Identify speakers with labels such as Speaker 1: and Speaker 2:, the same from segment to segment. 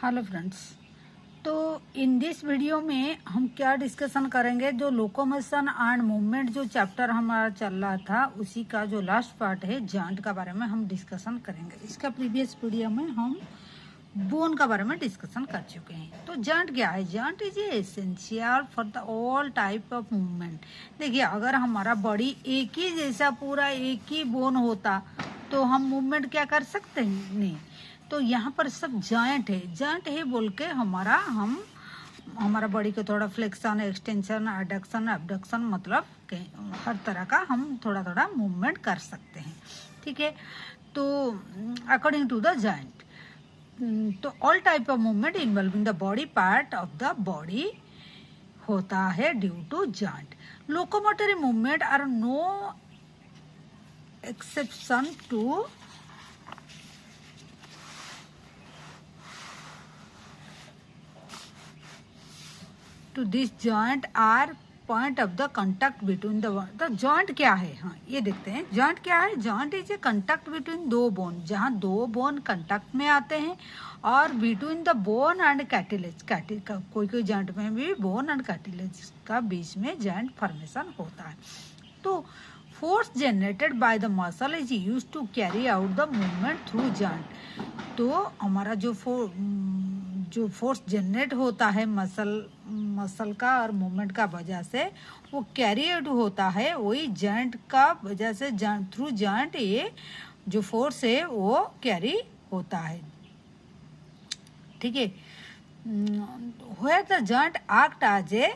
Speaker 1: Hello friends. तो in this video में हम क्या डिस्कशन करेंगे, जो लोकोमोशन एंड मूवमेंट जो चैप्टर हमारा चल रहा था उसी का जो लास्ट पार्ट है जॉइंट का बारे में हम डिस्कशन करेंगे। इसका प्रीवियस वीडियो में हम बोन का बारे में डिस्कशन कर चुके हैं। तो जॉइंट क्या है? Joint is essential for the all type of movement. देखिए, अगर हमारा बॉडी एक ही जैसा पूरा एक ही बोन होता तो हम मूवमेंट क्या कर सकते हैं? नहीं। तो यहाँ पर सब जॉइंट है बोल के हमारा बॉडी को थोड़ा फ्लेक्शन, एक्सटेंशन, एडक्शन, एबडक्शन मतलब हर तरह का हम थोड़ा थोड़ा मूवमेंट कर सकते हैं। ठीक है। तो अकॉर्डिंग टू द जॉइंट, तो all type of movement involving the body part of the body होता है due to joint. Locomotory movement are no exception to this joint are point of the contact between the joint क्या है? हाँ, ये देखते हैं joint क्या है। Joint is a contact between दो बोन, जहाँ दो बोन कंटैक्ट में आते हैं, और बिटवीन द बोन एंड कैटिलेज। कोई कोई जॉइंट में भी बोन एंड कैटिलेज का बीच में जॉइंट फॉर्मेशन होता है। तो force generated by the muscle is use to carry out the movement through joint. तो हमारा जो फोर्स जनरेट होता है मसल का और मूवमेंट का वजह से, वो कैरी आउट होता है वही जॉइंट का वजह से। थ्रू जॉइंट ये जो फोर्स है वो कैरी होता है। ठीक है। Where the joint act as a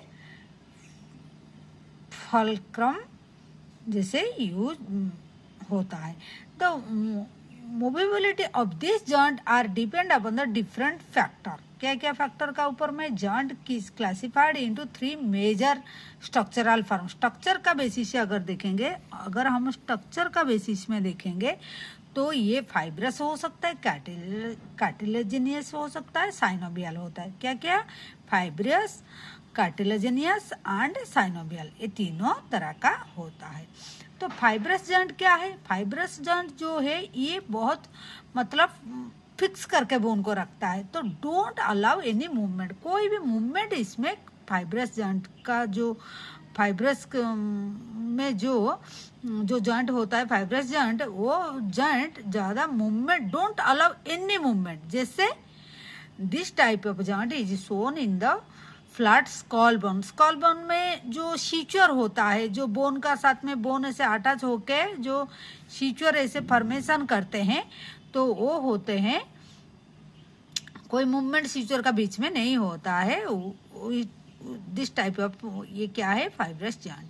Speaker 1: fulcrum जैसे यूज होता है। तो mobility of this joint are depend upon the different factor. क्या क्या फैक्टर का ऊपर में? जॉइंट किस classified into 3 major structural form. Structure का बेसिस से अगर देखेंगे, अगर हम स्ट्रक्चर का बेसिस में देखेंगे तो ये फाइब्रस हो सकता है, कार्टिलेजिनियस हो सकता है, साइनोवियल होता है। क्या क्या? फाइब्रस, कार्टिलेजिनियस एंड साइनोवियल, ये तीनों तरह का होता है। तो फाइब्रस जॉइंट क्या है? फाइब्रस जॉइंट जो है ये बहुत मतलब फिक्स करके बोन को रखता है, तो डोंट अलाउ एनी मूवमेंट। कोई भी मूवमेंट इसमें फाइब्रस जॉइंट का जो फाइब्रस में जो जॉइंट होता है, फाइब्रस जॉइंट, वो जॉइंट ज़्यादा movement, don't allow any movement. जैसे this type of joint is shown in the flat skull bone. Skull bone में जो सीचर होता है, जो बोन का साथ में बोन ऐसे अटैच होके जो सीचर ऐसे फॉर्मेशन करते हैं, तो वो होते हैं, कोई मूवमेंट सीचर का बीच में नहीं होता है। दिस टाइप ऑफ, ये क्या है? Fibrous joint.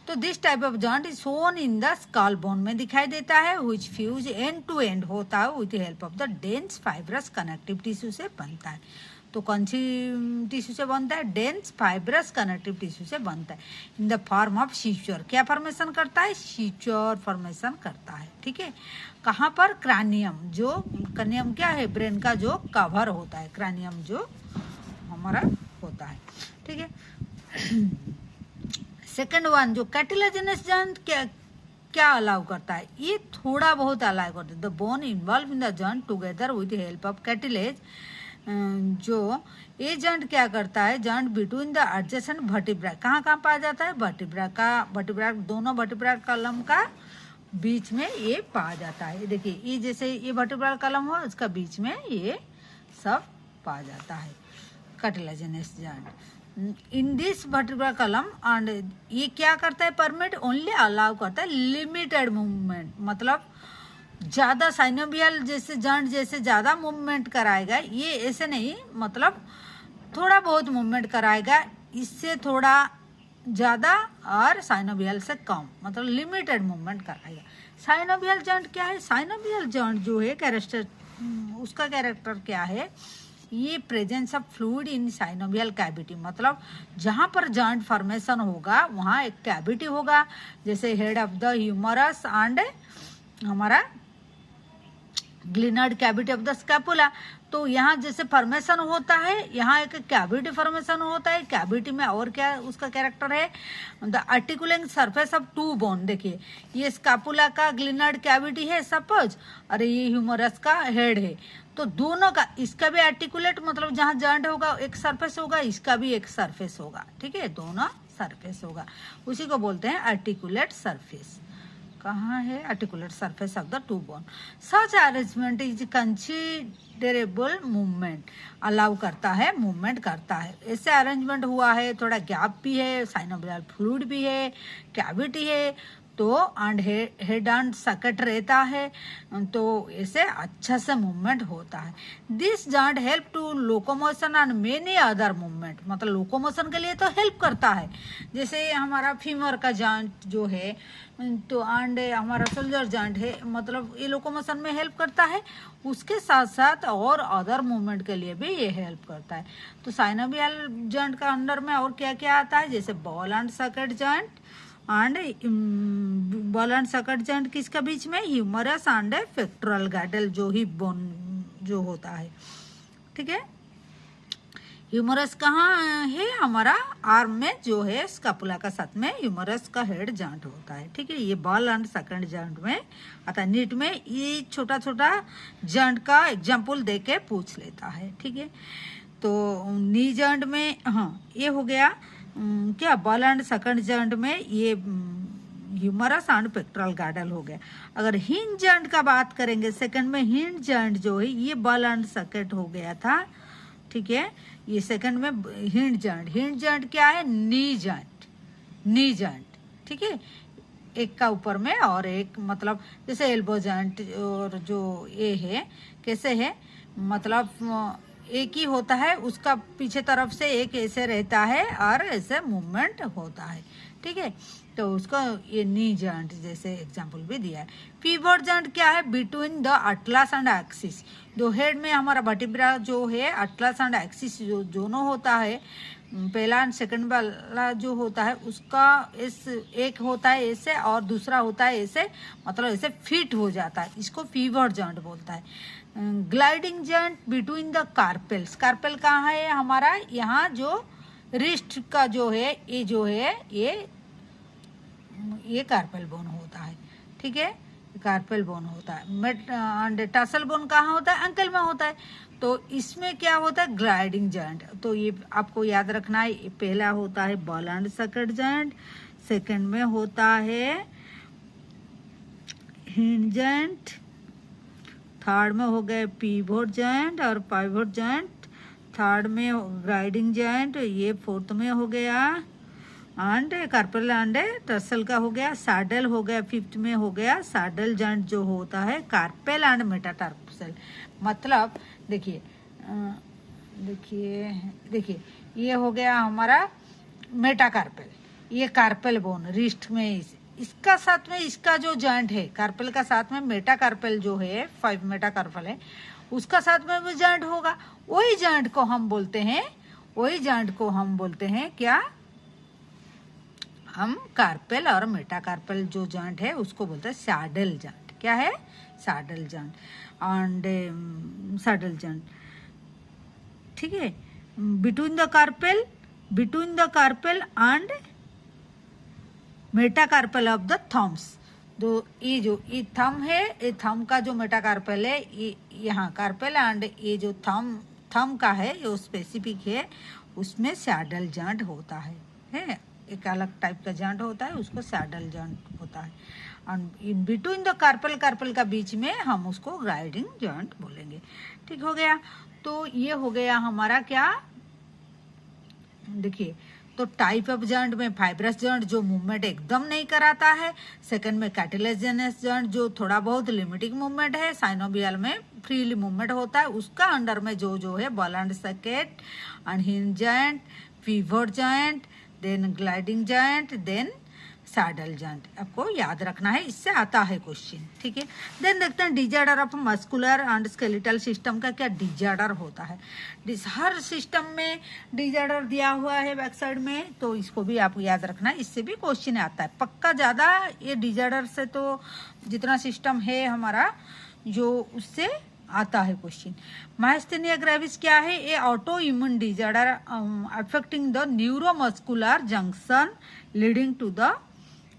Speaker 1: तो this type of joint is shown in the skull bone में दिखाई देता है, which fuse end to end होता है with help of the dense fibrous connective tissue से बनता है। तो कौन सी टिश्यू से बनता है? डेंस फाइब्रस कनेक्टिव टिश्यू से बनता है इन द फॉर्म ऑफ सीचर। क्या फॉर्मेशन करता है? सीचर फॉर्मेशन करता है। ठीक है। कहाँ पर? क्रानियम। जो क्रानियम क्या है? ब्रेन का जो कवर होता है, क्रानियम जो हमारा होता है। ठीक है। सेकेंड वन, जो कैटिलेजिनस जॉइंट क्या अलाउ करता है? ये थोड़ा बहुत अलाउ करता है। The bone involve in the joint together with help of cartilage. जो ये जॉइंट क्या करता है? Joint between the adjacent vertebra. कहाँ कहाँ पाया जाता है? वर्टिब्रा दोनों वर्टिब्रा कॉलम का बीच में ये पाया जाता है। देखिए, ये जैसे ये वर्टिब्रल कॉलम हो, उसका बीच में ये सब पाया जाता है cartilaginous joint in this vertebral column. And ये क्या करता है? परमिट ओनली अलाउ करता है लिमिटेड मूवमेंट। मतलब ज़्यादा साइनोवियल जैसे जॉइंट जैसे ज़्यादा मूवमेंट कराएगा, ये ऐसे नहीं, मतलब थोड़ा बहुत मूवमेंट कराएगा, इससे थोड़ा ज़्यादा, और साइनोवियल से कम, मतलब लिमिटेड मूवमेंट कराएगा। साइनोवियल जॉइंट क्या है? साइनोवियल जॉइंट जो है उसका कैरेक्टर क्या है? ये presence of fluid in synovial cavity. मतलब जहाँ पर जॉइंट फॉर्मेशन होगा वहाँ एक कैविटी होगा, जैसे head of the humerus and हमारा glenoid cavity of the scapula. तो यहाँ जैसे फॉर्मेशन होता है, यहाँ एक कैविटी फॉर्मेशन होता है। कैविटी में और क्या उसका कैरेक्टर है, the articulating surface of two bone. देखिए ये स्कैपुला का ग्लिनार्ड कैविटी है सपोज, और ये ह्यूमरस का हेड है। तो दोनों का, इसका भी आर्टिकुलेट मतलब जहाँ जॉइंट होगा एक सरफेस होगा, इसका भी एक सरफेस होगा, ठीक है, दोनों सरफेस होगा, उसी को बोलते हैं आर्टिकुलेट सरफेस। कहाँ है articulate surface of the two bone. Such arrangement is considerable movement, allow करता है, मूवमेंट करता है। ऐसे अरेंजमेंट हुआ है, थोड़ा गैप भी है, साइनोवियल फ्लूइड भी है, कैविटी है, तो एंड हेड एंड सकट रहता है, तो ऐसे अच्छा से मूवमेंट होता है। This joint help to locomotion and many other movement, मतलब लोकोमोशन के लिए तो हेल्प करता है। जैसे हमारा फीमर का जॉइंट जो है, तो एंड हमारा शोल्डर जॉइंट है, मतलब ये लोकोमोशन में हेल्प करता है, उसके साथ साथ और अदर मूवमेंट के लिए भी ये हेल्प करता है। तो साइनोवियल जॉइंट का अंडर में और क्या क्या आता है, जैसे ball and Sakat joint, and ball and Sakat joint किसका बीच में, ह्यूमरस एंड पेक्टोरल गैडल जो ही बोन जो होता है, ठीक है। ह्यूमरस कहाँ है, हमारा आर्म में जो है स्कैपुला का साथ में ह्यूमरस का हेड जॉइंट होता है, ठीक है। ये बॉल एंड सकट जॉइंट में आता है। नीट में ये छोटा छोटा जॉइंट का एग्जाम्पल दे के पूछ लेता है, ठीक है। तो नी जॉइंट में, हाँ ये हो गया क्या, बॉल एंड सकट जॉइंट में ये ह्यूमरस एंड पेक्टोरल गैडल हो गया। अगर हिंज जॉइंट का बात करेंगे, सेकंड में हिंज जॉइंट जो है ये बॉल एंड सकट हो गया था, ठीक है। ये सेकंड में हिंज जॉइंट, हिंज जॉइंट क्या है, नी जॉइंट, नी जॉइंट, ठीक है। एक का ऊपर में और एक, मतलब जैसे एल्बो जॉइंट और जो ये है कैसे है, मतलब एक ही होता है, उसका पीछे तरफ से एक ऐसे रहता है और ऐसे मूवमेंट होता है, ठीक है। तो उसको ये नी जॉइंट जैसे एग्जांपल भी दिया है। पिवट जॉइंट क्या है, between the atlas and axis. जो हेड में हमारा वर्टिब्रा जो है अटलस एंड एक्सिस जो दोनों होता है, पहला एंड सेकंड वाला जो होता है उसका इस एक होता है ऐसे और दूसरा होता है ऐसे, मतलब ऐसे फिट हो जाता है, इसको पिवट जॉइंट बोलता है। Gliding joint between the carpels, carpel कहाँ है हमारा, यहाँ जो रिस्ट का जो है ये जो है ये कार्पेल बोन होता है, ठीक है, कार्पेल बोन होता है। टसल बोन कहाँ होता है, अंकल में होता है। तो इसमें क्या होता है, ग्लाइडिंग जॉइंट। तो ये आपको याद रखना है, पहला होता है ball and Sakat joint, second में होता है हिंज जॉइंट, थर्ड में हो गए पिवट जॉइंट और पाइवट जॉइंट, थर्ड में ग्लाइडिंग जॉइंट, ये फोर्थ में हो गया एंड कार्पेल एंड टसल का हो गया, सैडल हो गया, फिफ्थ में हो गया सैडल जॉइंट जो होता है कार्पेल एंड मेटाटार्सल। मतलब देखिए देखिए देखिए ये हो गया हमारा मेटाकार्पेल, ये कार्पेल बोन रिस्ट में, इसका साथ में इसका जो जॉइंट है कार्पेल का साथ में मेटाकार्पेल जो है 5 मेटाकार्पेल है, उसका साथ में भी जॉइंट होगा। वही जॉइंट को हम बोलते हैं, वही जॉइंट को हम बोलते हैं क्या, हम कार्पेल और मेटाकार्पेल जो जॉइंट है उसको बोलते हैं सैडल जॉइंट। क्या है, saddle joint and saddle joint, ठीक है। Between the carpal and metacarpal of the thumbs. तो ये थम है, ये थम का जो मेटाकार्पेल है, ये यहाँ कार्पेल एंड ये जो थम का है ये स्पेसिफिक है, उसमें सैडल जॉइंट होता है, एक अलग टाइप का जॉइंट होता है, उसको सैडल जॉइंट होता है। And in between the carpel का बीच में हम उसको ग्लाइडिंग जॉइंट बोलेंगे, ठीक हो गया। तो ये हो गया हमारा क्या, देखिए तो टाइप ऑफ जॉइंट में फाइब्रस जॉइंट जो मूवमेंट एकदम नहीं कराता है, सेकंड में कार्टिलेजिनस जॉइंट जो थोड़ा बहुत लिमिटिंग मूवमेंट है, साइनोवियल में फ्रीली मूवमेंट होता है, उसका अंडर में जो है ball and socket and hinge joint, pivot joint, then gliding joint, then saddle joint, आपको याद रखना है, इससे आता है क्वेश्चन, ठीक है। देन देखते हैं disorder of muscular and skeletal system का क्या डिजॉर्डर होता है। हर सिस्टम में डिजॉर्डर दिया हुआ है बैक साइड में, तो इसको भी आपको याद रखना है, इससे भी क्वेश्चन आता है पक्का। ज़्यादा ये डिजॉर्डर से तो जितना सिस्टम है हमारा जो उससे आता है क्वेश्चन। माइस्थेनिया ग्रेविस क्या है? A autoimmune disorder affecting the neuromuscular junction leading to the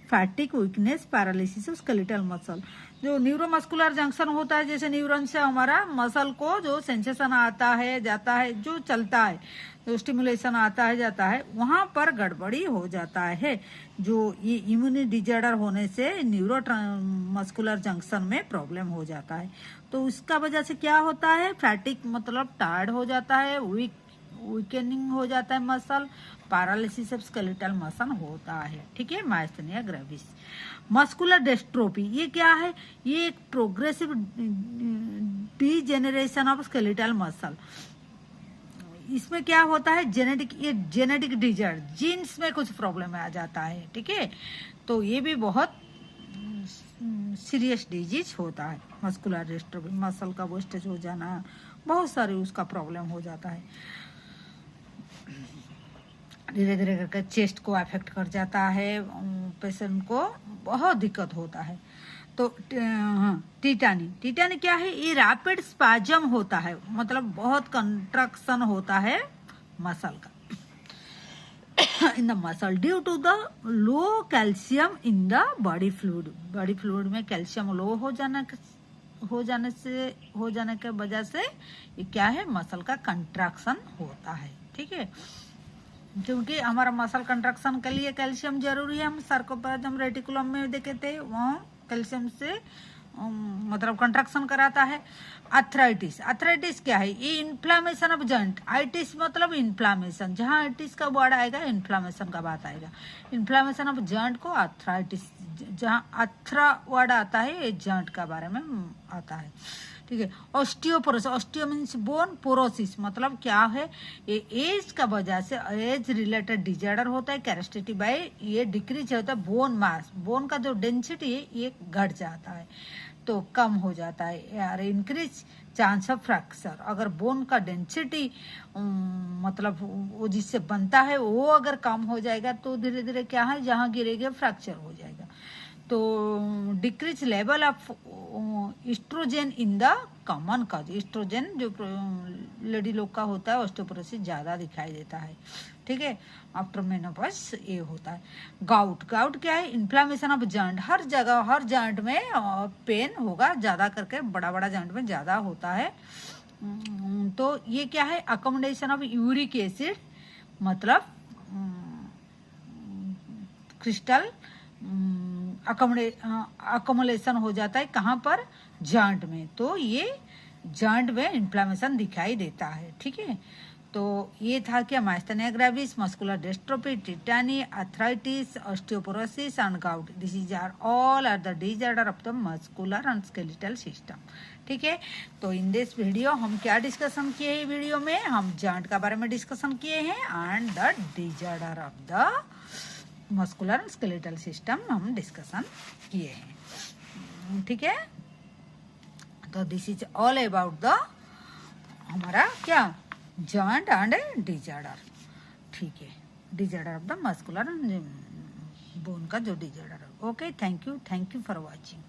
Speaker 1: fatigue, weakness, paralysis of skeletal muscle. जो न्यूरोमस्कुलर जंक्शन होता है, जैसे न्यूरॉन से हमारा मसल को जो सेंसेशन आता है जाता है, जो चलता है, जो स्टिमुलेशन आता है जाता है, वहां पर गड़बड़ी हो जाता है। जो ये इम्यून डिजॉर्डर होने से न्यूरो मस्कुलर जंक्शन में प्रॉब्लम हो जाता है। तो उसका वजह से क्या होता है? फैटिक मतलब टायर्ड हो जाता है, वीकेनिंग हो जाता है muscle, paralysis of skeletal muscle होता है। ठीक है, माइस्थेनिया ग्रेविस। मस्कुलर डिस्ट्रोफी ये क्या है? ये एक progressive degeneration of skeletal muscle. इसमें क्या होता है? ये जेनेटिक डिजॉर्डर, जीन्स में कुछ प्रॉब्लम आ जाता है। ठीक है, तो ये भी बहुत सीरियस डिजीज होता है। मस्कुलर डिस्ट्रोफी, मसल का वेस्टेज हो जाना, बहुत सारे उसका प्रॉब्लम हो जाता है। धीरे धीरे करके चेस्ट को अफेक्ट कर जाता है, पेशेंट को बहुत दिक्कत होता है। तो टीटानी क्या है? ये रैपिड स्पाजम होता है, मतलब बहुत कंट्रक्शन होता है मसल का in the muscle due to the low calcium in the body fluid में कैल्शियम लो हो जाने के वजह से ये क्या है? मसल का कंट्रक्शन होता है। ठीक है, क्योंकि हमारा मसल कंट्रक्शन के लिए कैल्शियम जरूरी है। हम सार्कोप्लाज्म रेटिकुलम में देखे थे, वहाँ कैल्शियम से मतलब कंट्रक्शन कराता है। अर्थराइटिस क्या है? ये इन्फ्लामेशन ऑफ जॉइंट। आइटिस मतलब इन्फ्लामेशन, जहाँ आइटिस का वर्ड आएगा इन्फ्लामेशन का बात आएगा। इन्फ्लामेशन ऑफ जॉइंट को अर्थराइटिस, जहाँ अर्थरा वर्ड आता है ये जॉइंट का बारे में आता है। ठीक है, ऑस्टियोपोरोसिस, ऑस्टियो मीन्स बोन, पोरोसिस मतलब क्या है? ये एज का वजह से एज रिलेटेड डिजॉर्डर होता है। कैरेस्टिटी बाय ये डिक्रीज होता है बोन मास, बोन का जो डेंसिटी है ये घट जाता है, तो कम हो जाता है यार। इंक्रीज चांस ऑफ फ्रैक्चर, अगर बोन का डेंसिटी मतलब वो जिससे बनता है वो अगर कम हो जाएगा तो धीरे धीरे क्या है, जहाँ गिरेगा फ्रैक्चर हो जाएगा। तो decrease level of estrogen in the common cause, estrogen जो लेडी लोग का होता है ऑस्टियोपोरोसिस ज्यादा दिखाई देता है। ठीक है, आफ्टर मेनोपॉज ये होता है। गाउट क्या है? इन्फ्लामेशन ऑफ जॉइंट, हर जगह हर जॉइंट में पेन होगा, ज्यादा करके बड़ा जॉइंट में ज्यादा होता है। तो ये क्या है? अकोमोडेशन ऑफ यूरिक एसिड, मतलब क्रिस्टल अकोमोलेशन हो जाता है। कहाँ पर? जॉइंट में। तो ये जॉइंट में इन्फ्लामेशन दिखाई देता है। ठीक है, तो ये था क्या? Myasthenia gravis, muscular dystrophy, tetany, arthritis, osteoporosis and gout. This is are all are the disorder of the muscular and skeletal system. ठीक है, तो इन दिस वीडियो हम क्या डिस्कशन किए हैं? वीडियो में हम जॉइंट का बारे में डिस्कशन किए हैं and the disorder of the muscular and skeletal system हम डिस्कशन किए हैं। ठीक है, तो this is all about the हमारा क्या? Joint and disorder. ठीक है, disorder of the muscular bone का जो disorder. Okay, thank you for watching.